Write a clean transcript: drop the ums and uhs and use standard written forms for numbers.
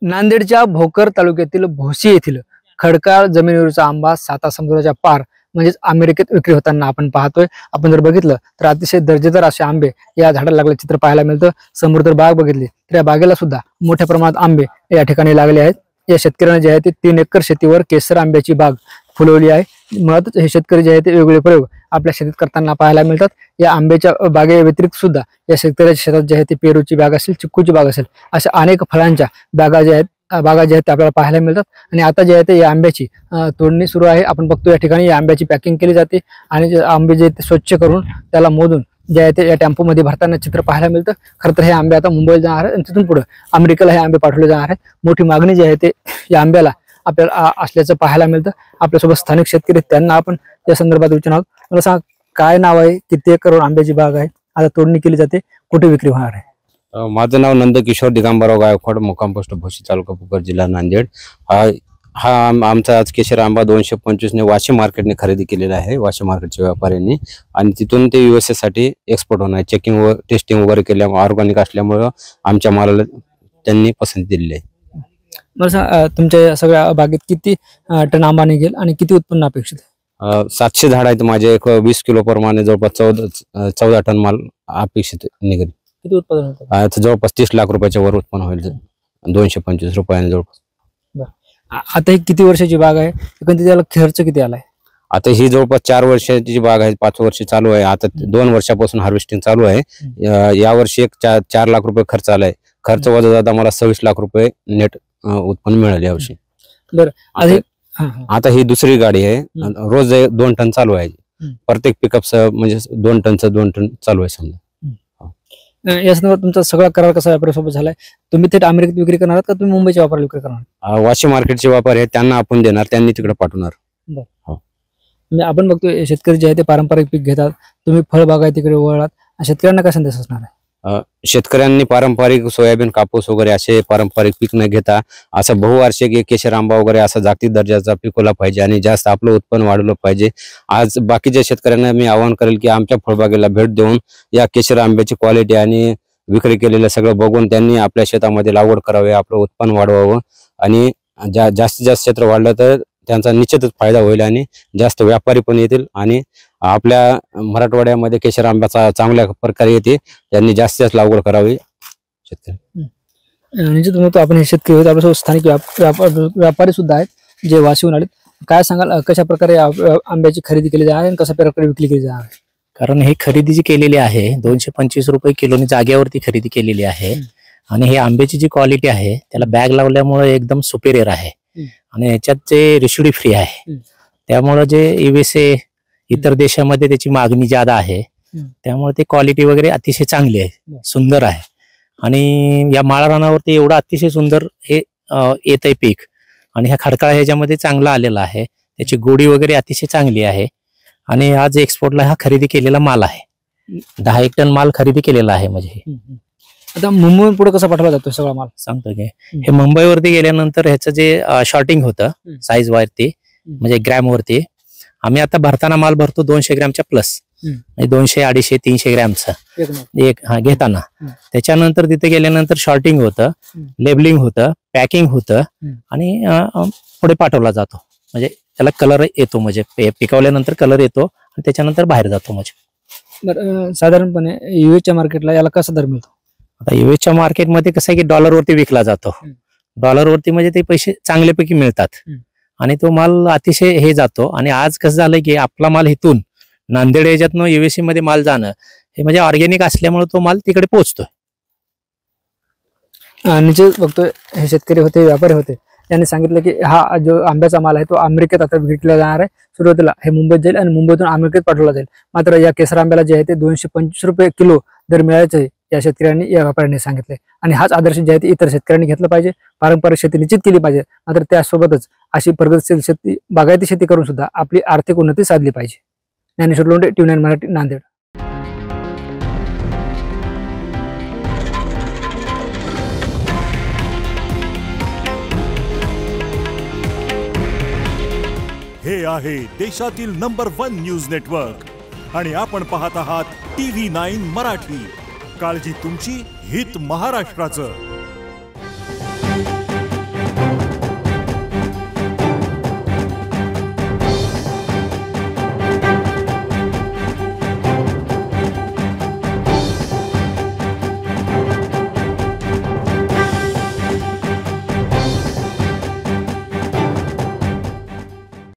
नांदेडच्या भोकर तालुक्यातील भोसी येथील खडकाळ जमिनीवरचा आंबा साता समुद्राच्या पार म्हणजेच अमेरिकेत विक्री होताना आपण पाहतोय। आपण जर बघितलं तर अतिशय दर्जेदार असे आंबे या झाडाला लागले चित्र पाहायला मिळतं। समोर जर बाग बघितली तर या बागेला सुद्धा मोठ्या प्रमाणात आंबे या ठिकाणी लागले आहेत। या शेतकऱ्यांना जे आहे ते 3 एकर शेतीवर केसर आंब्याची बाग फुलवली आहे। मुळातच हे शेतकरी जे आहे ते वेगवेगळे प्रयोग आपल्या शेतीत करताना पाहायला मिळतात। या आंब्याच्या बागे व्यतिरिक्त सुद्धा या शेतकऱ्याच्या शेतात जे आहे ते पेरूची बाग असेल, चिक्कूची बाग असेल, अशा अनेक फळांच्या बागा जे आहेत ते आपल्याला पाहायला मिळतात। आणि आता जे आहे ते या आंब्याची तोडणी सुरू आहे। आपण बघतो या ठिकाणी या आंब्याची पॅकिंग केली जाते आणि आंबे जे ते स्वच्छ करून त्याला मोजून जे आहे ते या टेम्पो मध्ये भरताना चित्र पाहायला मिळतं। खरं तर हे आंबे आता मुंबईला जाणार आहेत आणि तिथून पुढे अमेरिकेला हे आंबे पाठवले जाणार आहेत। मोठी मागणी जी आहे ते या आंब्याला आपल्याला असल्याचं पाहायला मिळतं। आपल्यासोबत स्थानिक शेतकरी त्यांना आपण या संदर्भात विचारणार आहोत। मला सांग, काय नाव आहे, किती एकर आंब्याची बाग आहे, आता तोडणी केली जाते, कुठे विक्री होणार आहे? माझं नाव नंदकिशोर दिगंबरराव गायकवाड, मुक्काम पोस्ट भोसी, तालुका भोकर, जिल्हा नांदेड। हा आमचा आज केशर आंबा 225 ने वाशी मार्केटने खरेदी केलेला आहे, वाशी मार्केटच्या व्यापाऱ्यांनी। आणि तिथून ते USA साठी एक्सपोर्ट होणार आहे। चेकिंग व टेस्टिंग वगैरे केल्यामुळे ऑर्गॅनिक असल्यामुळे आमच्या मालाला त्यांनी पसंती दिली आहे। मला सांग, तुमच्या सगळ्या बागेत किती टन आंबा निघेल आणि किती उत्पन्न अपेक्षित आहे? 700 झाड आहेत माझे, 20 किलो प्रमाणे जवळपास 14 टन माल अपेक्षित निघेल। किती उत्पादन होतं? जवळपास 30 लाख रुपयाच्या वर उत्पन्न होईल, 225 रुपयाने जवळपास। आता ही किती वर्षाची बाग आहे, एकंदरीत त्याला खर्च किती आलाय? आता ही जवळपास 4 वर्षाची बाग आहे, 5 वर्ष चालू आहे। आता 2 वर्षापासून हार्वेस्टिंग चालू आहे। या वर्षी 4 लाख रुपये खर्च आलाय। खर्च वजा जाता मला 26 लाख रुपये नेट उत्पन्न मिळाले यावर्षी। आता ही दुसरी गाडी आहे, रोज 2 टन चालू आहे। प्रत्येक पिकअप म्हणजे 2 टन चालू आहे समजा। या संदर्भात तुमचा सगळा करार कसा व्यापाऱ्यासोबत झालाय? तुम्ही थेट अमेरिकेत विक्री करणार का तुम्ही मुंबईच्या व्यापाऱ्याला विक्री करणार? वाशी मार्केटचे व्यापारी आहेत, त्यांना आपण देणार, त्यांनी तिकडे पाठवणार। म्हणजे आपण बघतोय शेतकरी जे आहे ते पारंपरिक पीक घेतात, तुम्ही फळबागायतीकडे वळलात, शेतकऱ्यांना काय संदेश असणार आहे? शेतकऱ्यांनी पारंपरिक सोयाबीन, कापूस वगैरे असे पारंपरिक पीक न घेता असं बहुवार्षिक केशर आंबा वगैरे असा जागतिक दर्जाचा पिकवला पाहिजे आणि जास्त आपलं उत्पन्न वाढवलं पाहिजे। आज बाकीच्या शेतकऱ्यांना मी आवाहन करेल की आमच्या फळबागेला भेट देऊन या केशर आंब्याची क्वालिटी आणि विक्री केलेलं सगळं बघून त्यांनी आपल्या शेतामध्ये लागवड करावी, आपलं उत्पन्न वाढवावं। आणि जास्तीत जास्त क्षेत्र वाढलं तर त्यांचा निश्चितच फायदा होईल आणि जास्त व्यापारी पण येतील आणि आपल्या मराठवाड्यामध्ये केशर आंब्याचा चांगल्या प्रकारे येते, त्यांनी जास्तीत जास्त लागवड करावी शेतकरी। निश्चित म्हणतो आपण हे शेतकरी होते, आपल्यासोबत स्थानिक व्यापारी सुद्धा आहेत जे वाशीहून आले। काय सांगाल, कशा प्रकारे आंब्याची खरेदी केली जाणार आणि कशा प्रकारे विक्री केली जाणार? कारण ही खरेदी जी केलेली आहे 225 रुपये किलोनी जागेवरती खरेदी केलेली आहे। आणि हे आंब्याची जी क्वालिटी आहे त्याला बॅग लावल्यामुळे एकदम सुपेरियर आहे आणि याच्यात जे रेसिड्यू फ्री आहे, त्यामुळे जे USA इतर देशामध्ये त्याची मागणी ज्यादा आहे, त्यामुळे ते क्वालिटी वगैरे अतिशय चांगली आहे, सुंदर आहे। आणि या माळरानावरती एवढं अतिशय सुंदर हे येत आहे पीक आणि ह्या खडकाळ ह्याच्यामध्ये चांगला आलेला आहे, त्याची गोडी वगैरे अतिशय चांगली आहे। आणि आज एक्सपोर्टला हा खरेदी केलेला माल आहे, 10 टन माल खरेदी केलेला आहे। म्हणजे आता मुंबईहून पुढे कसा पाठवला जातो सगळा माल? सांगतो की हे मुंबईवरती गेल्यानंतर ह्याचं जे शॉर्टिंग होतं साईज वरती म्हणजे ग्रॅम वरती, आम्ही आता भरताना माल भरतो 200 ग्रॅमच्या प्लस, 200, 250, 300 ग्रॅमचा एक घेताना। त्याच्यानंतर तिथे गेल्यानंतर शॉर्टिंग होतं, लेबलिंग होतं, पॅकिंग होतं आणि पुढे पाठवला जातो। म्हणजे त्याला कलर येतो, म्हणजे पिकवल्यानंतर कलर येतो आणि त्याच्यानंतर बाहेर जातो। म्हणजे साधारणपणे US मार्केटला याला कसा दर मिळतो? आता US मार्केटमध्ये कसं आहे की डॉलरवरती विकला जातो, डॉलरवरती म्हणजे ते पैसे चांगल्यापैकी मिळतात आणि तो माल अतिशय हे जातो। आणि आज कसं झालंय की आपला माल इथून नांदेड याच्यातनं USA मध्ये माल जाणं हे म्हणजे ऑर्गॅनिक असल्यामुळे तो माल तिकडे पोहोचतोय। निश्चित बघतोय हे शेतकरी होते, व्यापारी होते, त्यांनी सांगितलं की हा जो आंब्याचा माल आहे तो अमेरिकेत आता विकला जाणार आहे। सुरुवातीला हे मुंबईत जाईल आणि मुंबईतून अमेरिकेत पाठवला जाईल। मात्र या केसर आंब्याला जे आहे ते 225 रुपये किलो दर मिळायचे या शेतकऱ्यांनी, या व्यापाऱ्यांनी सांगितले। आणि हाच आदर्श जे आहे ते इतर शेतकऱ्यांनी घेतला पाहिजे, पारंपरिक शेती निश्चित केली पाहिजे, मात्र त्यासोबतच अशी प्रगतशील शेती, बागायती शेती करून सुद्धा आपली आर्थिक उन्नती साधली पाहिजे। ज्ञानेश्वर लोंढे, TV9 मराठी, नांदेड। हे आहे देशातील नंबर 1 न्यूज नेटवर्क आणि आपण पाहत आहात TV9 मराठी। काळजी तुमची, हित महाराष्ट्राचं।